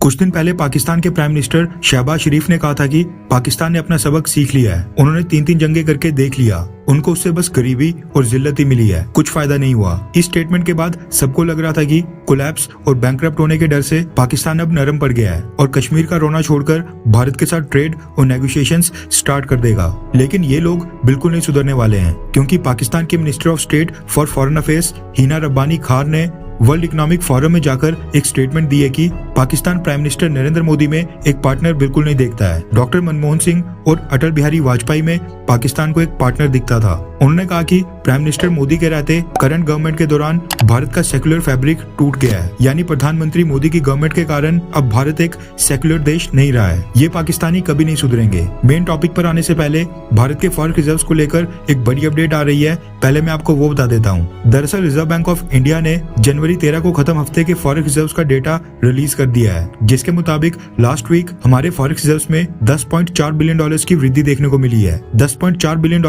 कुछ दिन पहले पाकिस्तान के प्राइम मिनिस्टर शहबाज शरीफ ने कहा था कि पाकिस्तान ने अपना सबक सीख लिया है। उन्होंने 3-3 जंगें करके देख लिया, उनको उससे बस गरीबी और जिल्लत ही मिली है, कुछ फायदा नहीं हुआ। इस स्टेटमेंट के बाद सबको लग रहा था कि कोलैप्स और बैंकरप्ट होने के डर से पाकिस्तान अब नरम पड़ गया है और कश्मीर का रोना छोड़कर भारत के साथ ट्रेड और नेगोशिएशंस स्टार्ट कर देगा। लेकिन ये लोग बिल्कुल नहीं सुधरने वाले हैं, क्योंकि पाकिस्तान के minister of state for foreign affairs Hina Rabbani Khan ने वर्ल्ड इकोनॉमिक फोरम में जाकर एक स्टेटमेंट दी है कि पाकिस्तान प्राइम मिनिस्टर नरेंद्र मोदी में एक पार्टनर बिल्कुल नहीं देखता है। डॉक्टर मनमोहन सिंह और अटल बिहारी वाजपेयी में पाकिस्तान को एक पार्टनर दिखता था। उन्होंने कहा कि प्राइम मिनिस्टर मोदी के रहते करंट गवर्नमेंट के दौरान भारत का सेक्युलर फैब्रिक टूट गया है, यानी प्रधानमंत्री मोदी की गवर्नमेंट के कारण अब भारत एक सेक्युलर देश नहीं रहा है। ये पाकिस्तानी कभी नहीं सुधरेंगे। मेन टॉपिक पर आने से पहले भारत के फॉरेक्स रिजर्व्स को लेकर एक बड़ी अपडेट आ रही है। पहले मैं आपको वो बता देता हूँ। दरअसल रिजर्व बैंक ऑफ इंडिया ने जनवरी 13 को खत्म हफ्ते के फॉरेक्स रिजर्व्स का डेटा रिलीज कर दिया है, जिसके मुताबिक लास्ट वीक हमारे फॉरेक्स रिजर्व्स में $10.4 बिलियन की वृद्धि देखने को मिली है। $10.4 बिलियन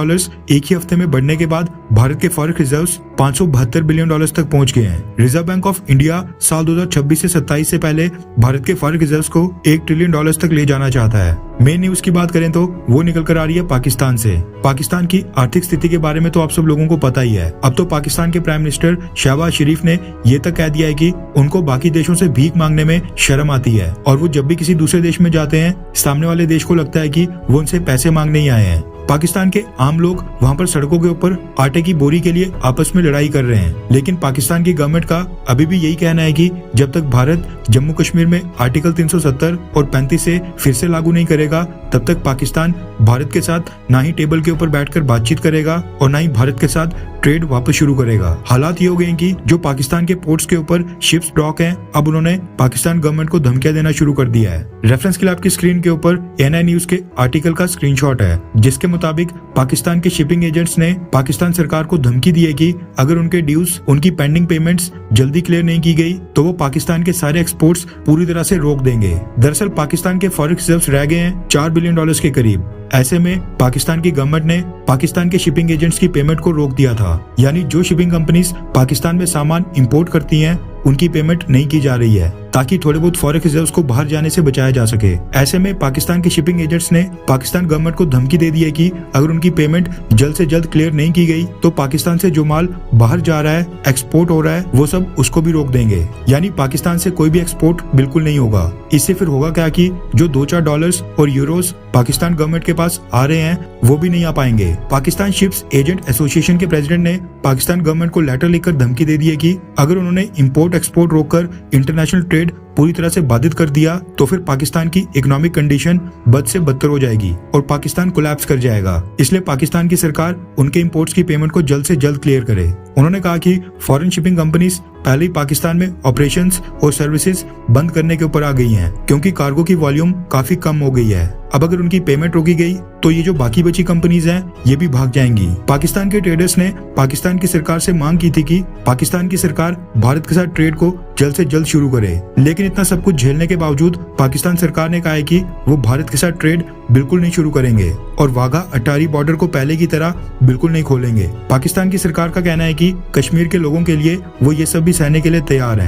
एक ही हफ्ते में बढ़ने के बाद भारत के फॉरेक्स रिजर्व्स $572 बिलियन तक पहुंच गए हैं। रिजर्व बैंक ऑफ इंडिया साल 2026 से 27 से पहले भारत के फॉरेक्स रिजर्व्स को $1 ट्रिलियन तक ले जाना चाहता है। मेन न्यूज की बात करें तो वो निकल कर आ रही है पाकिस्तान से। पाकिस्तान की आर्थिक स्थिति के बारे में तो आप सब लोगों को पता ही है। अब तो पाकिस्तान के प्राइम मिनिस्टर शहबाज शरीफ ने ये तक कह दिया है कि उनको बाकी देशों से भीख मांगने में शर्म आती है और वो जब भी किसी दूसरे देश में जाते हैं, सामने वाले देश को लगता है कि वो उनसे पैसे मांगने ही आए हैं। पाकिस्तान के आम लोग वहाँ पर सड़कों के ऊपर आटे की बोरी के लिए आपस में लड़ाई कर रहे हैं, लेकिन पाकिस्तान की गवर्नमेंट का अभी भी यही कहना है कि जब तक भारत जम्मू कश्मीर में आर्टिकल 370 और 35 से फिर से लागू नहीं करेगा, तब तक पाकिस्तान भारत के साथ ना ही टेबल के ऊपर बैठकर बातचीत करेगा और ना ही भारत के साथ ट्रेड वापस शुरू करेगा। हालात ये हो गए कि जो पाकिस्तान के पोर्ट्स के ऊपर शिप्स डॉक हैं, अब उन्होंने पाकिस्तान गवर्नमेंट को धमकियां देना शुरू कर दिया है। रेफरेंस के लिए आपकी स्क्रीन के ऊपर एएनआई न्यूज के आर्टिकल का स्क्रीनशॉट है, जिसके मुताबिक पाकिस्तान के शिपिंग एजेंट्स ने पाकिस्तान सरकार को धमकी दी है कि अगर उनके ड्यूज, उनकी पेंडिंग पेमेंट्स जल्दी क्लियर नहीं की गई तो वो पाकिस्तान के सारे एक्सपोर्ट्स पूरी तरह से रोक देंगे। दरअसल पाकिस्तान के फॉरेक्स रिजर्व्स रह गए हैं $4 बिलियन के करीब। ऐसे में पाकिस्तान की गवर्नमेंट ने पाकिस्तान के शिपिंग एजेंट्स की पेमेंट को रोक दिया था, यानी जो शिपिंग कंपनीज पाकिस्तान में सामान इंपोर्ट करती हैं उनकी पेमेंट नहीं की जा रही है, ताकि थोड़े बहुत फॉरेक्स रिजर्व्स को बाहर जाने से बचाया जा सके। ऐसे में पाकिस्तान के शिपिंग एजेंट्स ने पाकिस्तान गवर्नमेंट को धमकी दे दी है कि अगर उनकी पेमेंट जल्द से जल्द क्लियर नहीं की गई तो पाकिस्तान से जो माल बाहर जा रहा है, एक्सपोर्ट हो रहा है, वो सब उसको भी रोक देंगे। यानी पाकिस्तान से कोई भी एक्सपोर्ट बिल्कुल नहीं होगा। इससे फिर होगा क्या कि जो $2-4 और यूरोस पाकिस्तान गवर्नमेंट के पास आ रहे हैं वो भी नहीं आ पाएंगे। पाकिस्तान शिप्स एजेंट एसोसिएशन के प्रेसिडेंट ने पाकिस्तान गवर्नमेंट को लेटर लिखकर धमकी दे दी है कि अगर उन्होंने इंपोर्ट एक्सपोर्ट रोककर इंटरनेशनल ट्रेड पूरी तरह से बाधित कर दिया तो फिर पाकिस्तान की इकोनॉमिक कंडीशन बद से बदतर हो जाएगी और पाकिस्तान कोलैप्स कर जाएगा। इसलिए पाकिस्तान की सरकार उनके इंपोर्ट्स की पेमेंट को जल्द से जल्द क्लियर करे। उन्होंने कहा कि फॉरेन शिपिंग कंपनीज पहले ही पाकिस्तान में ऑपरेशंस और सर्विसेज बंद करने के ऊपर आ गई हैं, क्योंकि कार्गो की वॉल्यूम काफी कम हो गई है। अब अगर उनकी पेमेंट रोकी गई तो ये जो बाकी बची कंपनीज हैं ये भी भाग जाएंगी। पाकिस्तान के ट्रेडर्स ने पाकिस्तान की सरकार से मांग की थी कि पाकिस्तान की सरकार भारत के साथ ट्रेड को जल्द से जल्द शुरू करे, लेकिन इतना सब कुछ झेलने के बावजूद पाकिस्तान सरकार ने कहा है कि वो भारत के साथ ट्रेड बिल्कुल नहीं शुरू करेंगे और वाघा अटारी बॉर्डर को पहले की तरह बिल्कुल नहीं खोलेंगे। पाकिस्तान की सरकार का कहना है कि कश्मीर के लोगों के लिए वो ये सब भी सहने के लिए तैयार हैं।